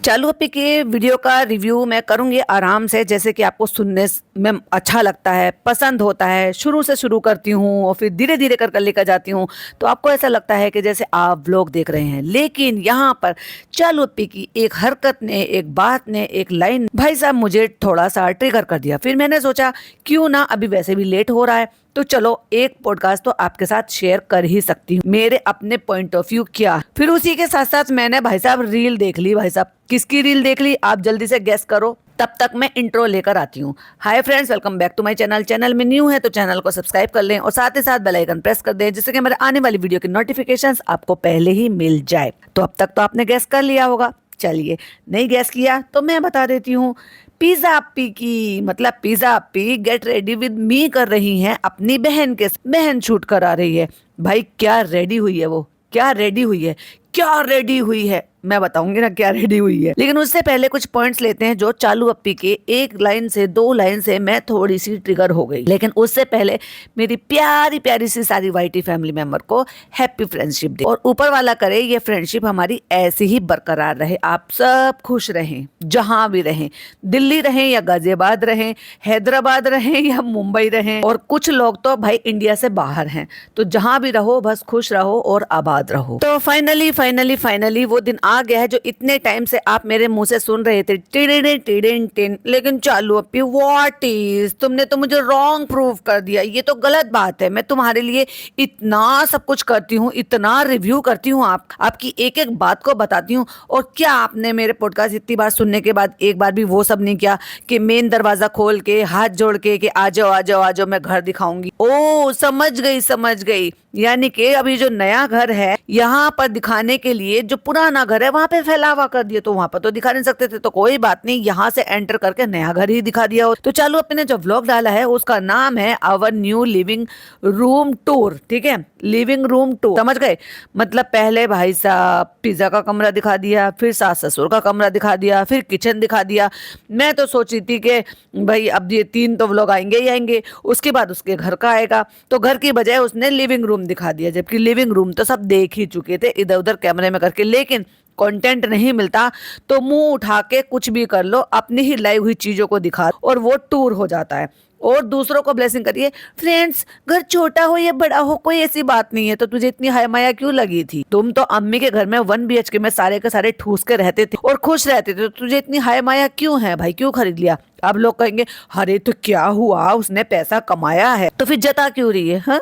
चालू अपी के वीडियो का रिव्यू मैं करूंगी आराम से, जैसे कि आपको सुनने में अच्छा लगता है, पसंद होता है। शुरू से शुरू करती हूँ और फिर धीरे धीरे कर लेकर जाती हूँ, तो आपको ऐसा लगता है कि जैसे आप व्लॉग देख रहे हैं। लेकिन यहाँ पर चालू अपी की एक हरकत ने, एक बात ने, एक लाइन भाई साहब मुझे थोड़ा सा ट्रिगर कर दिया। फिर मैंने सोचा क्यों ना, अभी वैसे भी लेट हो रहा है तो चलो एक पॉडकास्ट तो आपके साथ शेयर कर ही सकती हूँ, मेरे अपने पॉइंट ऑफ व्यू क्या। फिर उसी के साथ साथ मैंने भाई साहब रील देख ली। भाई साहब किसकी रील देख ली, आप जल्दी से गेस करो, तब तक मैं इंट्रो लेकर आती हूँ। Hi friends, welcome back to my channel. Channel में न्यू है तो चैनल को सब्सक्राइब कर लें और साथ ही साथ बेल आइकन प्रेस कर दें, जिससे कि मेरे आने वाली वीडियो की नोटिफिकेशंस आपको पहले ही मिल जाए। तो अब तक तो आपने गैस कर लिया होगा, चलिए नहीं गैस किया तो मैं बता देती हूँ। पिज्जा अप्पी की, मतलब pizza अप्पी get ready with me कर रही हैं अपनी बहन के, बहन शूट करा रही है। भाई क्या रेडी हुई है वो, क्या रेडी हुई है, क्या रेडी हुई है, मैं बताऊंगी ना क्या रेडी हुई है। लेकिन उससे पहले कुछ पॉइंट्स लेते हैं जो चालू अप्पी के एक लाइन से, दो लाइन से मैं थोड़ी सी ट्रिगर हो गई। लेकिन उससे पहले मेरी प्यारी प्यारी सी सारी वाईटी फैमिली मेंबर को हैप्पी फ्रेंडशिप डे, और ऊपर वाला करे ये फ्रेंडशिप हमारी ऐसे ही बरकरार रहे, आप सब खुश रहें, जहां भी रहें, दिल्ली रहें या गाजियाबाद रहें, हैदराबाद रहें या मुंबई रहें, और कुछ लोग तो भाई इंडिया से बाहर हैं। तो जहां भी रहो बस खुश रहो और आबाद रहो। तो फाइनली वो दिन आ गया है जो इतने टाइम से आप मेरे मुंह से सुन रहे थे, टिडिन। लेकिन चालू अपी व्हाट इज, तुमने तो मुझे रॉन्ग प्रूव कर दिया, ये तो गलत बात है। मैं तुम्हारे लिए इतना सब कुछ करती हूँ, इतना रिव्यू करती हूँ, आपकी एक एक बात को बताती हूँ, और क्या आपने मेरे पॉडकास्ट इतनी बार सुनने के बाद एक बार भी वो सब नहीं किया कि मेन दरवाजा खोल के हाथ जोड़ के कि आ जाओ आ जाओ आ जाओ मैं घर दिखाऊंगी। ओ समझ गई, यानी कि अभी जो नया घर है यहाँ पर दिखाने के लिए जो पुराना घर है वहां पे फैलावा कर दिया, तो वहां पर तो दिखा नहीं सकते थे, तो कोई बात नहीं, यहाँ से एंटर करके नया घर ही दिखा दिया हो। तो चालू अपने जो व्लॉग डाला है उसका नाम है our new living room tour, ठीक है, लिविंग रूम टूर, समझ गए। मतलब पहले भाई साहब पिज्जा का कमरा दिखा दिया, फिर सास ससुर का कमरा दिखा दिया, फिर किचन दिखा दिया। मैं तो सोची थी कि भाई अब ये 3 तो व्लॉग आएंगे ही आएंगे, उसके बाद उसके घर का आएगा, तो घर की बजाय उसने लिविंग रूम दिखा दिया, जबकि लिविंग रूम तो सब देख ही चुके थे इधर उधर कैमरे में करके। लेकिन कंटेंट नहीं मिलता तो मुंह उठा के कुछ भी कर लो, अपनी ही लाइव हुई चीजों को दिखा और वो टूर हो जाता है। और दूसरों को ब्लेसिंग करिए। फ्रेंड्स, घर छोटा हो या बड़ा हो कोई ऐसी बात नहीं है, तो तुझे इतनी हाय माया क्यों लगी थी? तुम तो अम्मी के घर में 1 BHK में सारे के सारे ठूस के रहते थे और खुश रहते थे, तो तुझे इतनी हाय माया क्यों है भाई, क्यों खरीद लिया? अब लोग कहेंगे अरे तो क्या हुआ, उसने पैसा कमाया है, तो फिर जता क्यों रही है? हाँ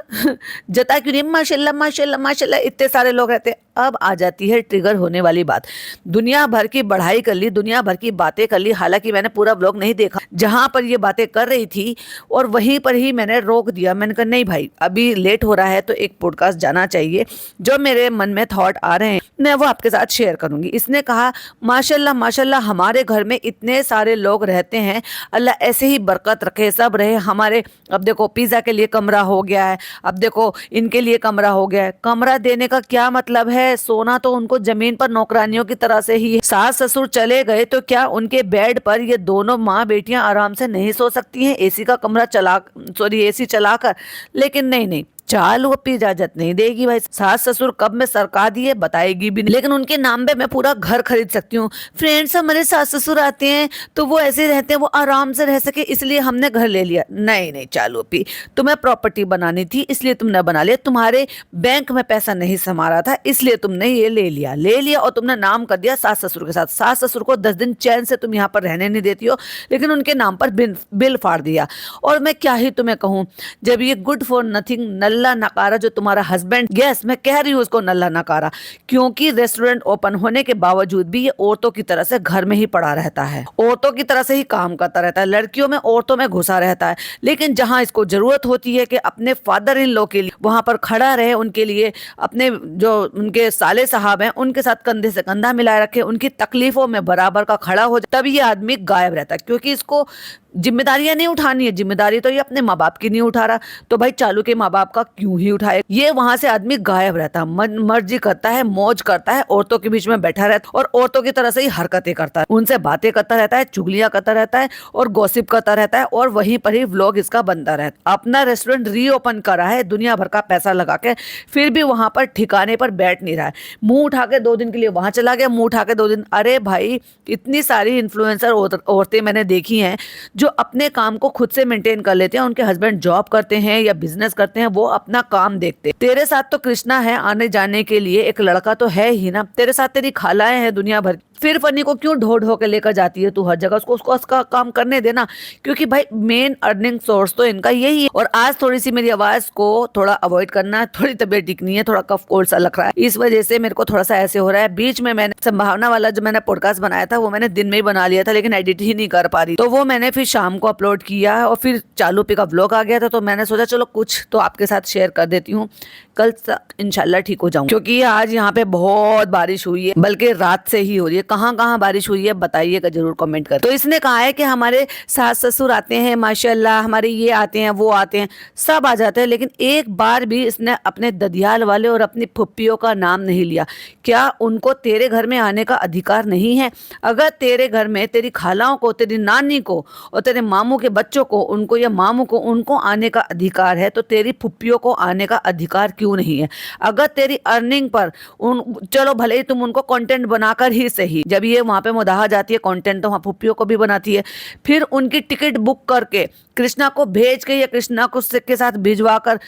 जता क्यों रही है? माशाल्लाह माशाल्लाह माशाल्लाह इतने सारे लोग रहते। अब आ जाती है ट्रिगर होने वाली बात। दुनिया भर की बढ़ाई कर ली, दुनिया भर की बातें कर ली, हालांकि मैंने पूरा ब्लॉग नहीं देखा जहां पर ये बातें कर रही थी, और वहीं पर ही मैंने रोक दिया। मैंने कहा नहीं भाई अभी लेट हो रहा है तो एक पॉडकास्ट जाना चाहिए, जो मेरे मन में थॉट आ रहे हैं मैं वो आपके साथ शेयर करूंगी। इसने कहा माशाल्लाह माशाल्लाह हमारे घर में इतने सारे लोग रहते हैं, अल्लाह ऐसे ही बरकत रखे, सब रहे हमारे। अब देखो पिज्जा के लिए कमरा हो गया है, अब देखो इनके लिए कमरा हो गया है। कमरा देने का क्या मतलब है? सोना तो उनको जमीन पर नौकरानियों की तरह से ही। सास ससुर चले गए तो क्या उनके बेड पर ये दोनों माँ बेटियां आराम से नहीं सो सकती हैं एसी का कमरा एसी चलाकर? लेकिन नहीं, चालू अपनी इजाजत नहीं देगी भाई। सास ससुर कब में सरका दिए बताएगी भी नहीं, लेकिन उनके नाम पे मैं पूरा घर खरीद सकती हूँ। फ्रेंड्स, हमारे सास ससुर आते हैं तो वो ऐसे रहते हैं, वो आराम से रह सके इसलिए हमने घर ले लिया। नहीं चालू अपनी, तुम्हें प्रॉपर्टी बनानी थी इसलिए तुमने बना लिया, तुम्हारे बैंक में पैसा नहीं समा रहा था इसलिए तुमने ये ले लिया और तुमने नाम कर दिया सास ससुर के साथ। सास ससुर को 10 दिन चैन से तुम यहाँ पर रहने नहीं देती हो, लेकिन उनके नाम पर बिल फाड़ दिया। और मैं क्या ही तुम्हें कहूँ, जब ये गुड फॉर नथिंग नल्ला नकारा जो तुम्हारा हस्बैंड, यस मैं कह रही हूँ उसको नल्ला नकारा, क्योंकि रेस्टोरेंट ओपन होने के बावजूद भी ये औरतों की तरह से घर में ही पड़ा रहता है, औरतों की तरह से ही काम करता रहता है, लड़कियों में औरतों में घुसा रहता है। लेकिन जहां इसको जरूरत होती है कि अपने फादर इन लॉ के लिए वहां पर खड़ा रहे, उनके लिए अपने जो उनके साले साहब हैं उनके साथ कंधे से कंधा मिलाए रखे, उनकी तकलीफों में बराबर का खड़ा हो जाए, तब ये आदमी गायब रहता है। क्योंकि इसको जिम्मेदारियां नहीं उठानी है, जिम्मेदारी तो ये अपने माँ बाप की नहीं उठा रहा, तो भाई चालू के माँ बाप का क्यों ही उठाए। ये वहां से आदमी गायब रहता है, मन मर्जी करता है, मौज करता है, औरतों के बीच में बैठा रहता है और औरतों की तरह से ही हरकतें करता है, उनसे बातें करता रहता है, चुगलियां करता रहता है और गॉसिप करता रहता है, और वहीं पर ही व्लॉग इसका बनता रहता है। अपना रेस्टोरेंट रीओपन करा है दुनिया भर का पैसा लगा के, फिर भी वहां पर ठिकाने पर बैठ नहीं रहा है। मुंह उठा के 2 दिन के लिए वहां चला गया, मुंह उठा के 2 दिन। अरे भाई, इतनी सारी इन्फ्लुएंसर औरतें मैंने देखी हैं जो अपने काम को खुद से मेंटेन कर लेते हैं, उनके हस्बैंड जॉब करते हैं या बिजनेस करते हैं, वो अपना काम देखते हैं। तेरे साथ तो कृष्णा है आने जाने के लिए, एक लड़का तो है ही ना, तेरे साथ तेरी खालाएं हैं दुनिया भर, फिर फनी को क्यों ढो ढो के लेकर जाती है तू हर जगह, उसको उसका काम करने देना, क्योंकि भाई मेन अर्निंग सोर्स तो इनका यही है। और आज थोड़ी सी मेरी आवाज को थोड़ा अवॉइड करना, थोड़ी तबीयत ठीक नहीं है, थोड़ा कफ कोल्ड सा लग रहा है, इस वजह से मेरे को थोड़ा सा ऐसे हो रहा है। बीच में मैंने संभावना वाला जो मैंने पॉडकास्ट बनाया था वो मैंने दिन में ही बना लिया था, लेकिन एडिट ही नहीं कर पा रही, तो वो मैंने फिर शाम को अपलोड किया और फिर चालू पे का व्लॉग आ गया था, तो मैंने सोचा चलो कुछ तो आपके साथ शेयर कर देती हूँ, कल इंशाल्लाह ठीक हो जाऊँ। क्योंकि आज यहाँ पे बहुत बारिश हुई है, बल्कि रात से ही हो रही है। कहाँ कहाँ बारिश हुई है बताइएगा जरूर कमेंट कर। तो इसने कहा है कि हमारे सास ससुर आते हैं माशाल्लाह, हमारे ये आते हैं वो आते हैं, सब आ जाते हैं, लेकिन एक बार भी इसने अपने ददियाल वाले और अपनी फुप्पियों का नाम नहीं लिया। क्या उनको तेरे घर में आने का अधिकार नहीं है? अगर तेरे घर में तेरी खालाओं को, तेरी नानी को और तेरे मामू के बच्चों को, उनको या मामू को, उनको आने का अधिकार है, तो तेरी फुप्पियों को आने का अधिकार क्यों नहीं है? अगर तेरी अर्निंग पर चलो भले ही तुम उनको कंटेंट बनाकर ही सही, जब ये वहां पे मुदाहा जाती है कंटेंट तो वहां फुप्पियों को भी बनाती है, फिर उनकी टिकट बुक करके कृष्णा को भेज के या कृष्णा को के साथ भिजवा कर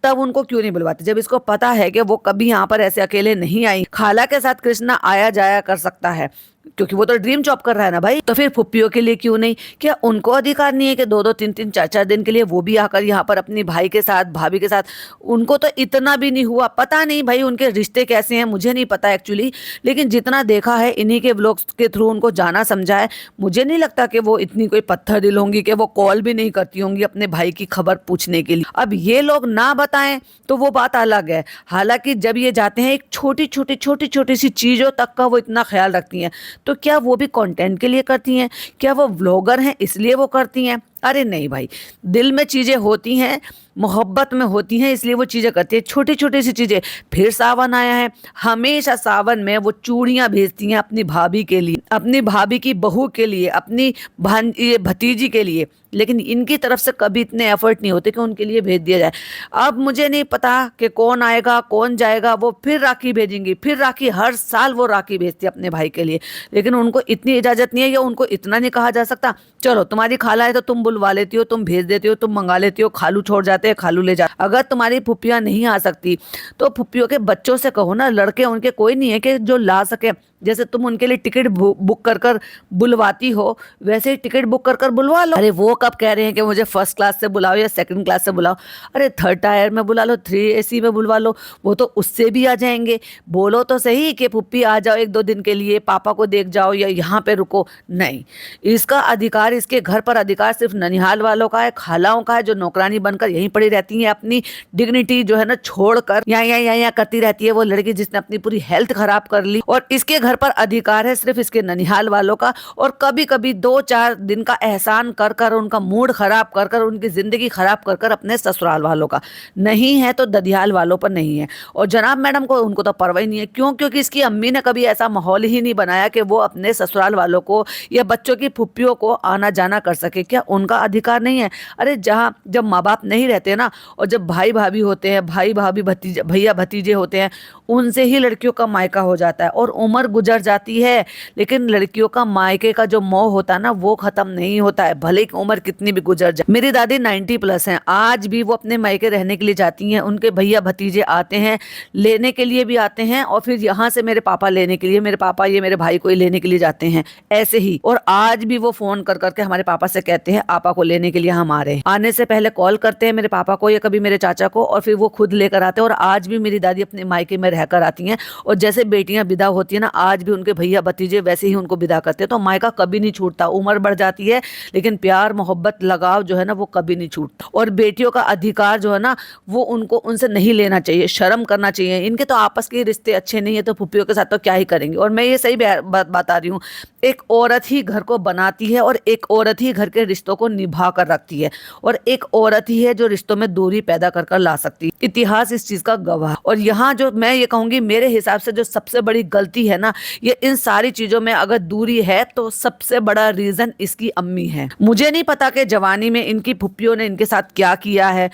तब उनको क्यों नहीं बुलवाते, जब इसको पता है कि वो कभी यहाँ पर ऐसे अकेले नहीं आई, खाला के साथ कृष्णा आया जाया कर सकता है क्योंकि वो तो ड्रीम जॉब कर रहा है ना भाई, तो फिर फुप्पियों के लिए क्यों नहीं? क्या उनको अधिकार नहीं है कि 2-2 3-3 4-4 दिन के लिए वो भी आकर यहाँ पर अपनी भाई के साथ, भाभी के साथ? उनको तो इतना भी नहीं हुआ, पता नहीं भाई उनके रिश्ते कैसे हैं, मुझे नहीं पता एक्चुअली, लेकिन जितना देखा है इन्हीं के व्लॉग्स के थ्रू उनको जाना समझा है, मुझे नहीं लगता कि वो इतनी कोई पत्थर दिल होंगी कि वो कॉल भी नहीं करती होंगी अपने भाई की खबर पूछने के लिए। अब ये लोग ना बताएं तो वो बात अलग है, हालांकि जब ये जाते हैं एक छोटी छोटी सी चीजों तक का वो इतना ख्याल रखती हैं, तो क्या वो भी कंटेंट के लिए करती हैं? क्या वो व्लॉगर हैं इसलिए वो करती हैं? अरे नहीं भाई, दिल में चीजें होती हैं, मोहब्बत में होती हैं, इसलिए वो चीजें करती है, छोटी छोटी सी चीजें। फिर सावन आया है, हमेशा सावन में वो चूड़ियां भेजती हैं अपनी भाभी के लिए, अपनी भाभी की बहू के लिए, अपनी भतीजी के लिए, लेकिन इनकी तरफ से कभी इतने एफर्ट नहीं होते कि उनके लिए भेज दिया जाए। अब मुझे नहीं पता कि कौन आएगा कौन जाएगा, वो फिर राखी भेजेंगी, फिर राखी, हर साल वो राखी भेजती है अपने भाई के लिए, लेकिन उनको इतनी इजाजत नहीं है या उनको इतना नहीं कहा जा सकता चलो तुम्हारी खाला है तो तुम बुलवा लेती हो, तुम भेज देती हो, तुम मंगा लेती हो, खालू छोड़ जाते हैं, खालू ले जा। अगर तुम्हारी फुप्पियां नहीं आ सकती तो फुप्पियों के बच्चों से कहो ना, लड़के उनके कोई नहीं है कि जो ला सके, जैसे तुम उनके लिए टिकट बुक कर कर बुलवाती हो वैसे ही टिकट बुक कर कर बुलवा लो। अरे वो कब कह रहे हैं कि मुझे फर्स्ट क्लास से बुलाओ या सेकंड क्लास से बुलाओ? अरे थर्ड टायर में बुला लो, 3 AC में बुलवा लो, वो तो उससे भी आ जाएंगे। बोलो तो सही कि पुप्पी आ जाओ 1-2 दिन के लिए, पापा को देख जाओ या यहाँ पे रुको। नहीं, इसका अधिकार, इसके घर पर अधिकार सिर्फ ननिहाल वालों का है, खालाओं का है, जो नौकरानी बनकर यहीं पड़ी रहती है, अपनी डिग्निटी जो है ना छोड़कर यहाँ करती रहती है। वो लड़की जिसने अपनी पूरी हेल्थ खराब कर ली, और इसके घर पर अधिकार है सिर्फ इसके ननिहाल वालों का। और कभी कभी 2-4 दिन का एहसान कर कर, उनका मूड खराब कर कर, उनकी जिंदगी खराब कर कर अपने ससुराल वालों का। नहीं है तो ददियाल वालों पर नहीं है। और जनाब मैडम को, उनको तो परवाह नहीं है। क्यों? क्योंकि इसकी अम्मी ने कभी ऐसा माहौल ही नहीं बनाया कि वो अपने ससुराल वालों को या बच्चों की फुप्पियों को आना जाना कर सके। क्या उनका अधिकार नहीं है? अरे जहाँ जब माँ बाप नहीं रहते ना, और जब भाई भाभी होते हैं, भाई भाभी भतीजे भैया भतीजे होते हैं, उनसे ही लड़कियों का मायका हो जाता है और उम्र गुजर जाती है। लेकिन लड़कियों का मायके का जो मोह होता है ना, वो खत्म नहीं होता है, भले ही उम्र कितनी भी गुजर जाए। मेरी दादी 90+ हैं, आज भी वो अपने मायके रहने के लिए जाती हैं। उनके भैया भतीजे आते हैं, लेने के लिए भी आते हैं, और फिर यहाँ से मेरे पापा लेने के लिए, मेरे पापा ये मेरे भाई को ही लेने के लिए जाते हैं ऐसे ही। और आज भी वो फोन कर करके हमारे पापा से कहते हैं आपा को लेने के लिए हम आ रहे हैं। आने से पहले कॉल करते हैं मेरे पापा को या कभी मेरे चाचा को, और फिर वो खुद लेकर आते हैं। और आज भी मेरी दादी अपने मायके में रहकर आती हैं, और जैसे बेटियां विदा होती है ना, आज भी उनके भैया भतीजे वैसे ही उनको विदा करते हैं। तो मायका कभी नहीं छूटता, उम्र बढ़ जाती है लेकिन प्यार मोहब्बत लगाव जो है ना वो कभी नहीं छूटता। और बेटियों का अधिकार जो है ना वो उनको उनसे नहीं लेना चाहिए, शर्म करना चाहिए। इनके तो आपस के रिश्ते अच्छे नहीं है तो फुप्पियों के साथ तो क्या ही करेंगे। और मैं ये सही बात बता रही हूँ, एक औरत ही घर को बनाती है और एक औरत ही घर के रिश्तों को निभा कर रखती है और एक औरत ही है जो रिश्तों में दूरी पैदा कर कर ला सकती है। इतिहास इस चीज का गवाह। और यहाँ जो मैं ये कहूंगी मेरे हिसाब से जो सबसे बड़ी गलती है ना, ये इन सारी चीजों में अगर दूरी है तो सबसे बड़ा रीजन इसकी अम्मी है। मुझे नहीं पता कि जवानी में इनकी फुप्पियों ने इनके साथ क्या किया है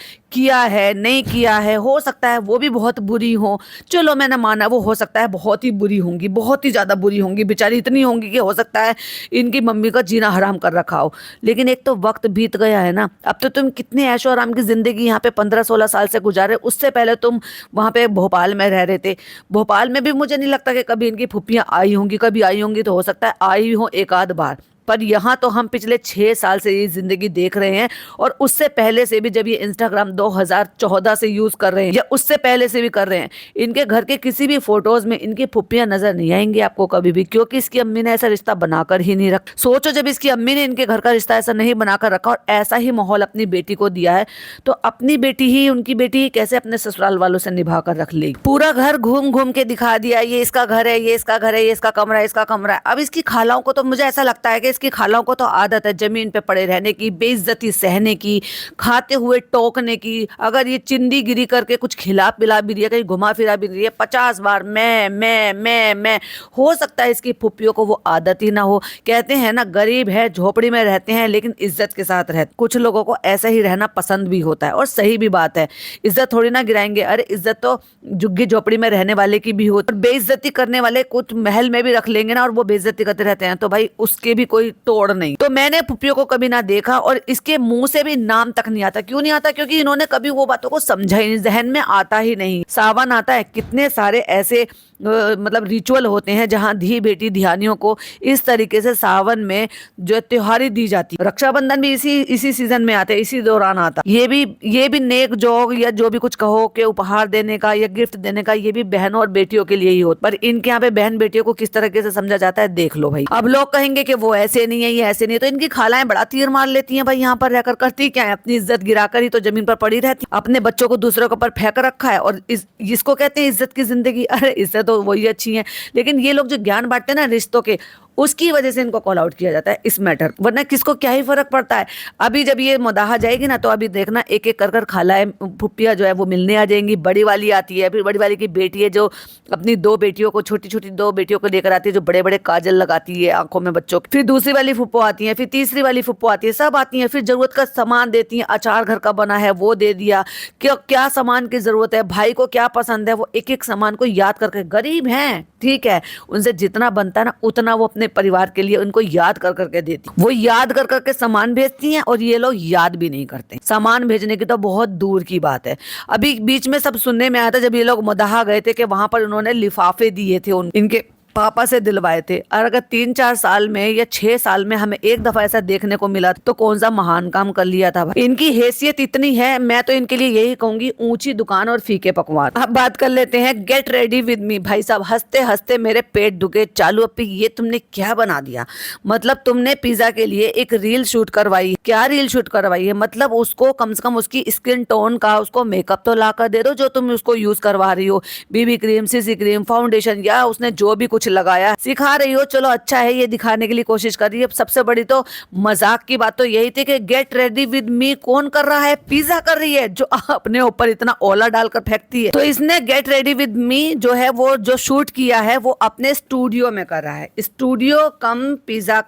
नहीं किया है। हो सकता है वो भी बहुत बुरी हो, चलो मैंने माना वो हो सकता है बहुत ही बुरी होंगी, बहुत ही ज्यादा बुरी होंगी, बेचारी इतनी होंगी कि हो सकता है इनकी मम्मी का जीना हराम कर रखा हो। लेकिन एक तो वक्त बीत गया है ना, अब तो तुम कितने ऐशो आराम की जिंदगी यहाँ पे 15-16 साल से गुजारे। उससे पहले तुम वहां पे भोपाल में रह रहे थे। भोपाल में भी मुझे नहीं लगता कि कभी इनकी फुप्पियां आई होंगी, कभी आई होंगी तो हो सकता है आई हो एक आध बार। पर यहाँ तो हम पिछले 6 साल से ये जिंदगी देख रहे हैं और उससे पहले से भी, जब ये इंस्टाग्राम 2014 से यूज कर रहे हैं या उससे पहले से भी कर रहे हैं, इनके घर के किसी भी फोटोज में इनकी फुप्पियां नजर नहीं आएंगी आपको कभी भी, क्योंकि इसकी अम्मी ने ऐसा रिश्ता बनाकर ही नहीं रखा। सोचो जब इसकी अम्मी ने इनके घर का रिश्ता ऐसा नहीं बनाकर रखा और ऐसा ही माहौल अपनी बेटी को दिया है, तो अपनी बेटी ही, उनकी बेटी ही कैसे अपने ससुराल वालों से निभा कर रख लेगी। पूरा घर घूम घूम के दिखा दिया, ये इसका घर है, ये इसका घर है, ये इसका कमरा है, इसका कमरा है। अब इसकी खालाओं को तो मुझे ऐसा लगता है कि इसकी खालाओं को तो आदत है जमीन पे पड़े रहने की, बेइज्जती सहने की, खाते हुए टोकने की। अगर ये चिंदी गिरी करके कुछ खिला पिला भी दिया, कहीं घुमा फिरा भी दिया, 50 बार मैं। हो सकता है इसकी फुप्पियों को वो आदत ही ना हो। कहते हैं ना गरीब है, झोपड़ी में रहते हैं लेकिन इज्जत के साथ रहते। कुछ लोगों को ऐसा ही रहना पसंद भी होता है और सही भी बात है। इज्जत थोड़ी ना गिराएंगे, अरे इज्जत तो झुग्गी झोपड़ी में रहने वाले की भी होती है। बेइज्जती करने वाले कुछ महल में भी रख लेंगे ना और वो बेइज्जती करते रहते हैं तो भाई उसके भी कोई तोड़ नहीं। तो मैंने फुप्पियों को कभी ना देखा और इसके मुंह से भी नाम तक नहीं आता। क्यों नहीं आता? क्योंकि इन्होंने कभी वो बातों को समझा ही नहीं, जहन में आता ही नहीं। सावन आता है, कितने सारे ऐसे मतलब रिचुअल होते हैं जहां धी बेटी धियानियों को इस तरीके से सावन में जो त्योहारी दी जाती है। रक्षाबंधन भी इसी सीजन में आते, इसी दौरान आता। ये भी नेक जोग या जो भी कुछ कहो के उपहार देने का या गिफ्ट देने का, ये भी बहनों और बेटियों के लिए ही होता। पर इनके यहाँ पे बहन बेटियों को किस तरीके से समझा जाता है देख लो भाई। अब लोग कहेंगे कि वो ऐसे नहीं है, ये ऐसे नहीं है, तो इनकी खालाएं बड़ा तीर मार लेती हैं भाई। यहाँ पर रहकर करती क्या है, अपनी इज्जत गिराकर ही तो जमीन पर पड़ी रहती, अपने बच्चों को दूसरों के ऊपर फेंक रखा है और इसको कहते हैं इज्जत की जिंदगी। अरे इज्जत तो वही अच्छी है, लेकिन ये लोग जो ज्ञान बांटते हैं ना रिश्तों के, उसकी वजह से इनको कॉल आउट किया जाता है इस मैटर। वरना किसको क्या ही फर्क पड़ता है। अभी जब ये मुदाहा जाएगी ना तो अभी देखना एक एक कर खालाएं फुप्पियां जो है वो मिलने आ जाएंगी। बड़ी वाली आती है, फिर बड़ी वाली की बेटी है जो अपनी 2 बेटियों को, छोटी छोटी 2 बेटियों को लेकर आती है, जो बड़े बड़े काजल लगाती है आंखों में बच्चों की। फिर दूसरी वाली फुप्पो आती है, फिर तीसरी वाली फुप्पो आती है, सब आती है। फिर जरूरत का सामान देती है, अचार घर का बना है वो दे दिया, क्या सामान की जरूरत है, भाई को क्या पसंद है, वो एक एक सामान को याद करके। गरीब हैं ठीक है, उनसे जितना बनता है ना उतना वो अपने परिवार के लिए उनको याद कर करके देती। वो याद कर करके सामान भेजती हैं और ये लोग याद भी नहीं करते। सामान भेजने की तो बहुत दूर की बात है। अभी बीच में सब सुनने में आया था जब ये लोग मुदाहा गए थे कि वहां पर उन्होंने लिफाफे दिए थे इनके पापा से दिलवाए थे। और अगर 3-4 साल में या 6 साल में हमें एक दफा ऐसा देखने को मिला तो कौन सा महान काम कर लिया था भाई। इनकी हैसियत इतनी है, मैं तो इनके लिए यही कहूंगी, ऊंची दुकान और फीके पकवान। अब बात कर लेते हैं गेट रेडी विद मी। भाई साहब हंसते हंसते मेरे पेट दुखे चालू। अपी ये तुमने क्या बना दिया? मतलब तुमने पिज्जा के लिए एक रील शूट करवाई। क्या रील शूट करवाई है? मतलब उसको कम से कम उसकी स्किन टोन का उसको मेकअप तो ला कर दे दो जो तुम उसको यूज करवा रही हो। BB cream, CC cream, foundation या उसने जो भी कुछ लगाया सिखा रही हो, चलो अच्छा है, ये दिखाने के लिए कोशिश कर रही है। सबसे बड़ी तो मजाक की बात तो यही थी कि गेट रेडी विद मी कौन कर रहा है? पिज्जा कर रही है जो अपने ऊपर इतना ओला डालकर फेंकती है। तो इसने गेट रेडी विद मी जो है वो जो शूट किया है वो अपने स्टूडियो में कर रहा है। स्टूडियो कम पिज्जा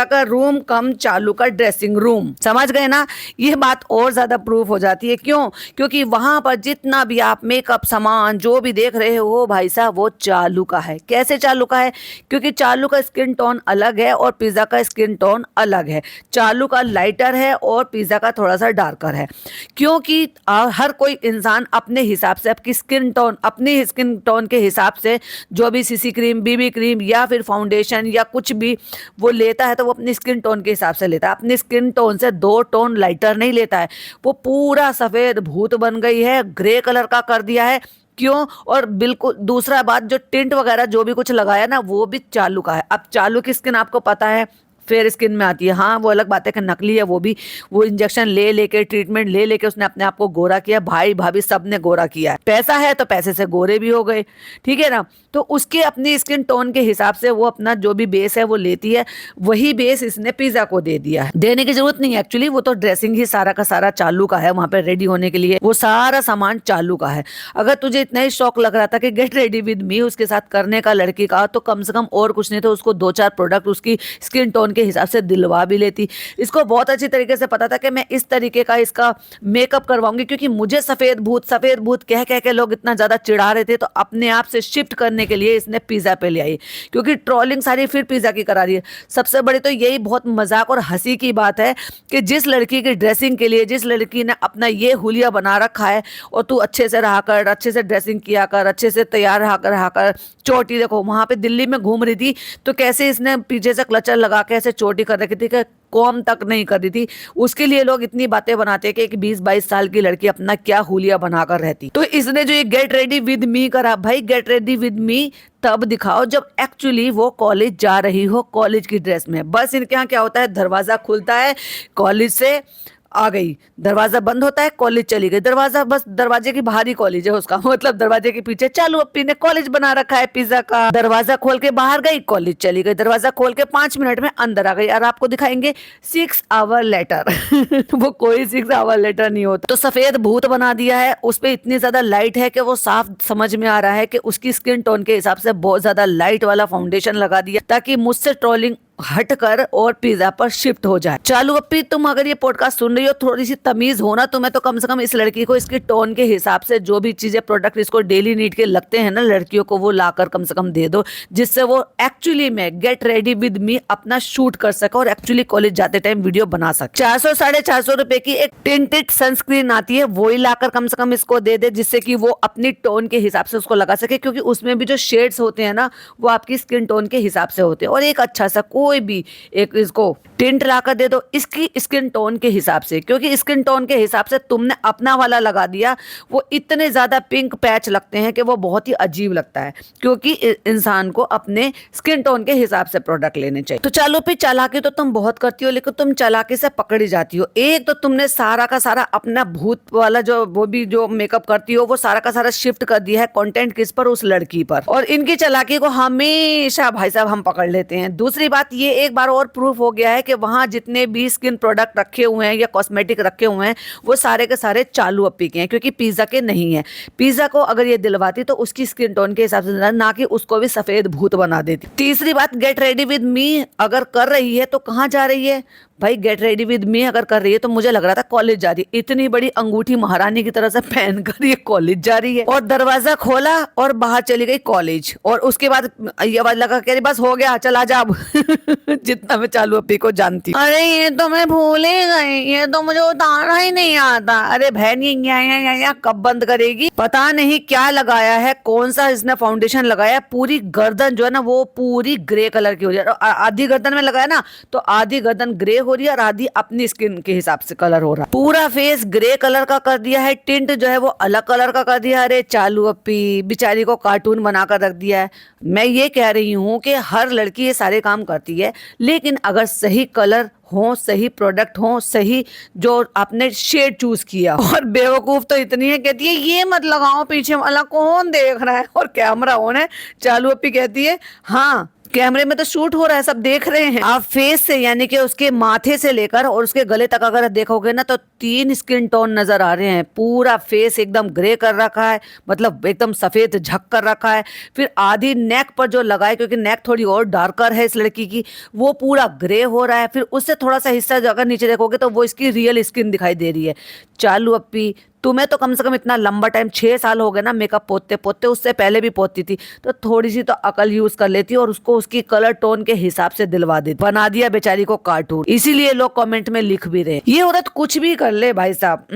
का रूम कम चालू का ड्रेसिंग रूम। समझ गए ना? ये बात और ज्यादा प्रूफ हो जाती है। क्यों? क्योंकि वहां पर जितना भी आप मेकअप सामान जो भी देख रहे हो भाई साहब वो चालू का है। कैसे चालू का है? क्योंकि चालू का स्किन टोन अलग है और पिज्जा का स्किन टोन अलग है। चालू का लाइटर है और पिज्जा का थोड़ा सा डार्कर है। क्योंकि हर कोई इंसान अपने हिसाब से अपनी स्किन टोन के हिसाब से जो भी सीसी क्रीम, बीबी क्रीम या फिर फाउंडेशन या कुछ भी वो लेता है तो वो अपनी स्किन टोन के हिसाब से लेता है। अपनी स्किन टोन से 2 टोन लाइटर नहीं लेता है। वो पूरा सफेद भूत बन गई है, ग्रे कलर का कर दिया है क्यों? और बिल्कुल दूसरा बात, जो टिंट वगैरह जो भी कुछ लगाया ना वो भी चालू का है। अब चालू की स्किन आपको पता है फेयर स्किन में आती है। हाँ वो अलग बात है कि नकली है, वो भी वो इंजेक्शन ले लेके ट्रीटमेंट ले लेके उसने अपने आप को गोरा किया। भाई भाभी सब ने गोरा किया है, पैसा है तो पैसे से गोरे भी हो गए, ठीक है ना। तो उसके अपनी स्किन टोन के हिसाब से वो अपना जो भी बेस है वो लेती है, वही बेस इसने पिज्जा को दे दिया है। देने की जरूरत नहीं है एक्चुअली, वो तो ड्रेसिंग ही सारा का सारा चालू का है, वहां पे रेडी होने के लिए वो सारा सामान चालू का है। अगर तुझे इतना ही शौक लग रहा था कि गेट रेडी विद मी उसके साथ करने का लड़की का, तो कम से कम और कुछ नहीं तो उसको 2-4 प्रोडक्ट उसकी स्किन टोन के हिसाब से दिलवा भी लेती। इसको बहुत अच्छी तरीके से पता था कि मैं इस तरीके का इसका मेकअप करवाऊंगी, क्योंकि मुझे सफेद भूत कह कह के लोग इतना ज्यादा चिढ़ा रहे थे, तो अपने आप से शिफ्ट करने के लिए इसने पिज्जा पे ले आई, क्योंकि ट्रोलिंग सारी फिर पिज्जा की करा रही है। सबसे बड़ी तो यही बहुत मजाक और हंसी की बात है कि जिस लड़की की ड्रेसिंग के लिए, जिस लड़की ने अपना ये हुलिया बना रखा है, और तू अच्छे से रहा कर, अच्छे से ड्रेसिंग किया कर, अच्छे से तैयार रहा कर। चोटी देखो वहां पे दिल्ली में घूम रही थी तो कैसे इसने पीछे से क्लचर लगा के ऐसे चोटी कर रखी थी कि कॉम तक नहीं कर दी थी। उसके लिए लोग इतनी बातें बनाते हैं कि एक 20-22 साल की लड़की अपना क्या हुलिया बनाकर रहती। तो इसने जो ये गेट रेडी विद मी करा, भाई गेट रेडी विद मी तब दिखाओ जब एक्चुअली वो कॉलेज जा रही हो, कॉलेज की ड्रेस में। बस इनके यहाँ क्या होता है, दरवाजा खुलता है, कॉलेज से आ गई, दरवाजा बंद होता है, कॉलेज चली गई। दरवाजा बस दरवाजे की बाहर ही कॉलेज है उसका, मतलब दरवाजे के पीछे चालू अप्पी ने कॉलेज बना रखा है पिज्जा का। दरवाजा खोल के बाहर गई, कॉलेज चली गई। दरवाजा खोल के 5 मिनट में अंदर आ गई, और आपको दिखाएंगे 6 आवर लेटर। वो कोई 6 आवर लेटर नहीं होता। तो सफेद भूत बना दिया है, उस पर इतनी ज्यादा लाइट है कि वो साफ समझ में आ रहा है कि उसकी स्किन टोन के हिसाब से बहुत ज्यादा लाइट वाला फाउंडेशन लगा दिया, ताकि मुझसे ट्रोलिंग हटकर और पिज्जा पर शिफ्ट हो जाए। चालू अप्पी, तुम अगर ये पॉडकास्ट सुन रही हो, थोड़ी सी तमीज हो ना तुम्हें, तो कम से कम इस लड़की को इसकी टोन के हिसाब से जो भी चीजें प्रोडक्ट इसको डेली नीड के लगते हैं ना लड़कियों को, वो लाकर कम से कम दे दो, जिससे वो एक्चुअली में गेट रेडी विद मी अपना शूट कर सके और एक्चुअली कॉलेज जाते टाइम वीडियो बना सके। 400-450 रुपए की एक टिंटेड सनस्क्रीन आती है, वही लाकर कम से कम इसको दे दे, जिससे कि वो अपनी टोन के हिसाब से उसको लगा सके, क्योंकि उसमें भी जो शेड्स होते हैं ना वो आपकी स्किन टोन के हिसाब से होते हैं। और एक अच्छा सा कोई भी एक इसको टिंट लाकर दे दो इसकी स्किन टोन के हिसाब से, क्योंकि स्किन टोन के हिसाब से तुमने अपना वाला लगा दिया, वो इतने ज्यादा पिंक पैच लगते हैं कि वो बहुत ही अजीब लगता है, क्योंकि इंसान को अपने स्किन टोन के हिसाब से प्रोडक्ट लेने चाहिए। तो चलो फिर, चालाकी तो तुम बहुत करती हो, लेकिन तुम चालाकी से पकड़ी जाती हो। एक तो तुमने सारा का सारा अपना भूत वाला जो वो भी जो मेकअप करती हो, वो सारा का सारा शिफ्ट कर दिया है कंटेंट किस पर, उस लड़की पर। और इनकी चालाकी को हमेशा भाई साहब हम पकड़ लेते हैं। दूसरी बात, ये एक बार और प्रूफ हो गया है कि वहां जितने भी स्किन प्रोडक्ट रखे हुए हैं या कॉस्मेटिक रखे हुए हैं, वो सारे के सारे चालू अप्पी के हैं, क्योंकि पिज्जा के नहीं है। पिज्जा को अगर ये दिलवाती तो उसकी स्किन टोन के हिसाब से, ना कि उसको भी सफेद भूत बना देती। तीसरी बात, गेट रेडी विद मी अगर कर रही है तो कहाँ जा रही है भाई? गेट रेडी विद मी अगर कर रही है तो मुझे लग रहा था कॉलेज जा रही है। इतनी बड़ी अंगूठी महारानी की तरह से पहनकर ये कॉलेज जा रही है, और दरवाजा खोला और बाहर चली गई कॉलेज। और उसके बाद ये आवाज लगा कह रही बस हो गया चला जा अब। जितना मैं चालू अप्पी को जानती हूँ, अरे ये तो मैं भूल ही गई, ये तो मुझे उतारना ही नहीं आता। अरे बहन ये कब बंद करेगी? पता नहीं क्या लगाया है, कौन सा इसने फाउंडेशन लगाया, पूरी गर्दन जो है ना वो पूरी ग्रे कलर की हो जाए। आधी गर्दन में लगाया ना तो आधी गर्दन ग्रे हो रही है और आधी अपनी स्किन के हिसाब से कलर हो रहा है। पूरा फेस ग्रे कलर का कर दिया है, टिंट जो है वो अलग कलर का कर दिया है। अरे चालू अप्पी बेचारी को कार्टून बनाकर रख दिया है। मैं ये कह रही हूँ कि हर लड़की ये सारे काम करती है, लेकिन अगर सही कलर हो, सही प्रोडक्ट हो, सही जो आपने शेड चूज किया। और बेवकूफ तो इतनी है, कहती है ये मत लगाओ पीछे वाला कौन देख रहा है, और कैमरा ऑन है। चालू अप्पी कहती है हाँ कैमरे में तो शूट हो रहा है, सब देख रहे हैं। आप फेस से यानी कि उसके माथे से लेकर और उसके गले तक अगर देखोगे ना तो 3 स्किन टोन नजर आ रहे हैं। पूरा फेस एकदम ग्रे कर रखा है, मतलब एकदम सफेद झक कर रखा है। फिर आधी नेक पर जो लगाए, क्योंकि नेक थोड़ी और डार्कर है इस लड़की की, वो पूरा ग्रे हो रहा है। फिर उससे थोड़ा सा हिस्सा अगर नीचे देखोगे तो वो इसकी रियल स्किन दिखाई दे रही है। चालू अप्पी तुम्हें तो कम से कम इतना लंबा टाइम 6 साल हो गए ना मेकअप पोतते पोतते, उससे पहले भी पोतती थी, तो थोड़ी सी तो अकल यूज कर लेती और उसको उसकी कलर टोन के हिसाब से दिलवा देती। बना दिया बेचारी को कार्टून। इसीलिए लोग कमेंट में लिख भी रहे ये औरत कुछ भी कर ले भाई साहब,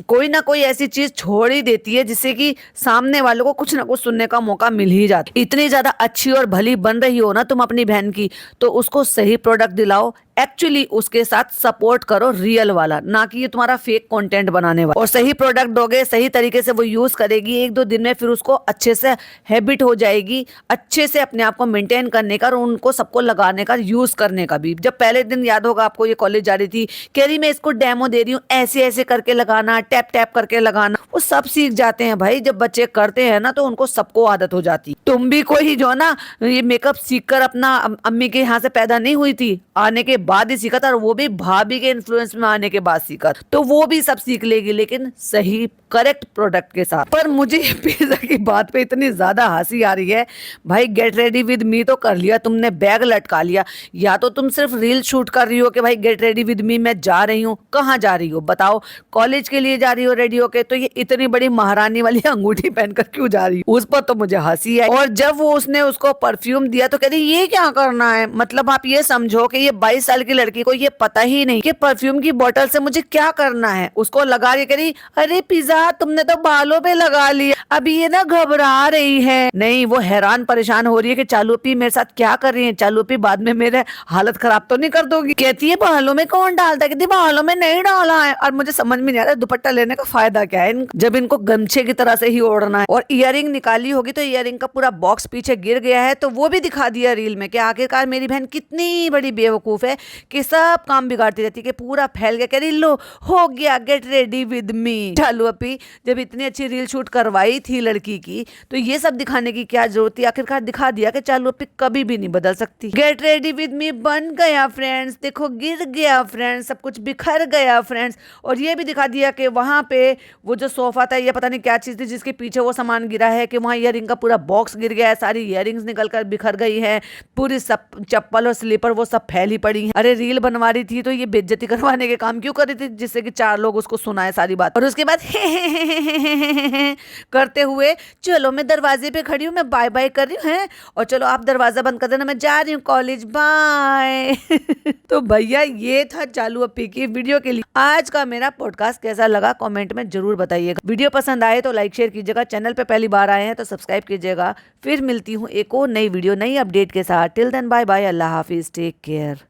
कोई ना कोई ऐसी चीज छोड़ ही देती है जिससे कि सामने वालों को कुछ ना कुछ सुनने का मौका मिल ही जाता। इतनी ज्यादा अच्छी और भली बन रही हो ना तुम अपनी बहन की, तो उसको सही प्रोडक्ट दिलाओ, एक्चुअली उसके साथ सपोर्ट करो रियल वाला, ना कि ये तुम्हारा फेक कंटेंट बनाने वाला। और सही प्रोडक्ट दोगे, सही तरीके से वो यूज करेगी, 1-2 दिन में फिर उसको अच्छे से हैबिट हो जाएगी, अच्छे से अपने आप को मेंटेन करने का और उनको सबको लगाने का, यूज करने का भी। जब पहले दिन याद होगा आपको, ये कॉलेज जा रही थी, कह रही मैं इसको डेमो दे रही हूँ, ऐसे ऐसे करके लगाना, टैप टैप करके लगाना, वो सब सीख जाते हैं भाई। जब बच्चे करते हैं ना तो उनको सबको आदत हो जाती। तुम भी कोई जो ना ये मेकअप सीख कर अपना अम्मी के यहाँ से पैदा नहीं हुई थी, आने के बाद ही सीखा था, और वो भी भाभी के इन्फ्लुएंस में आने के बाद सीखा। तो वो भी सब सीख लेगी, लेकिन सही करेक्ट प्रोडक्ट के साथ। पर मुझे ये पिज्जा की बात पे इतनी ज्यादा हंसी आ रही है भाई। गेट रेडी विद मी तो कर लिया तुमने, बैग लटका लिया, या तो तुम सिर्फ रील शूट कर रही हो कि भाई गेट रेडी विद मी मैं जा रही हूँ। कहाँ जा रही हो बताओ? कॉलेज के लिए जा रही हो रेडी होके, तो ये इतनी बड़ी महारानी वाली अंगूठी पहनकर क्यों जा रही हो? उस पर तो मुझे हंसी आई। और जब वो उसने उसको परफ्यूम दिया तो कह रही ये क्या करना है? मतलब आप ये समझो कि ये 22 साल की लड़की को ये पता ही नहीं कि परफ्यूम की बोतल से मुझे क्या करना है। उसको लगा रही, कह रही अरे पिज्जा तुमने तो बालों पे लगा लिया, अभी ये ना घबरा रही है। नहीं, वो हैरान परेशान हो रही है कि चालूपी मेरे साथ क्या कर रही है, चालूपी बाद में मेरे हालत खराब तो नहीं कर दोगी। कहती है बालों में कौन डालता है? कहती बालों में नहीं डाला है। और मुझे समझ में नहीं आ रहा दुपट्टा लेने का फायदा क्या है जब इनको गमछे की तरह से ही ओढ़ना है। और ईयरिंग निकाली होगी तो ईयरिंग का पूरा बॉक्स पीछे गिर गया है, तो वो भी दिखा दिया रील में कि आखिरकार मेरी बहन कितनी बड़ी बेवकूफ है कि सब काम बिगाड़ती रहती है, कि पूरा फैल गया। कह रही लो हो गया गेट रेडी विद मी। चालू अपी जब इतनी अच्छी रील शूट करवाई थी लड़की की, तो ये सब दिखाने की क्या जरूरत थी? आखिरकार दिखा दिया कि चालू अपी कभी भी नहीं बदल सकती। गेट रेडी विद मी बन गया फ्रेंड्स, देखो गिर गया फ्रेंड्स, सब कुछ बिखर गया फ्रेंड्स। और ये भी दिखा दिया कि वहां पे वो जो सोफा था, ये पता नहीं क्या चीज थी जिसके पीछे वो सामान गिरा है, कि वहां ईयरिंग का पूरा बॉक्स गिर गया है, सारी ईयरिंग्स निकल कर बिखर गई है, पूरी सब चप्पल और स्लीपर वो सब फैली पड़ी है। अरे रील बनवा रही थी तो ये बेइज्जती करवाने के काम क्यों कर रही थी, जिससे कि 4 लोग उसको सुनाए सारी बात। और उसके बाद करते हुए चलो मैं दरवाजे पे खड़ी हूँ, मैं बाय बाय कर रही हूँ, और चलो आप दरवाजा बंद कर देना, मैं जा रही हूँ कॉलेज, बाय। तो भैया ये था चालू अपी की वीडियो के लिए। आज का मेरा पॉडकास्ट कैसा लगा कमेंट में जरूर बताइएगा। वीडियो पसंद आए तो लाइक शेयर कीजिएगा, चैनल पे पहली बार आए हैं तो सब्सक्राइब कीजिएगा। फिर मिलती हूँ एक और नई वीडियो नई अपडेट के साथ। टिल देन बाय बाय, अल्लाह हाफिज, टेक केयर।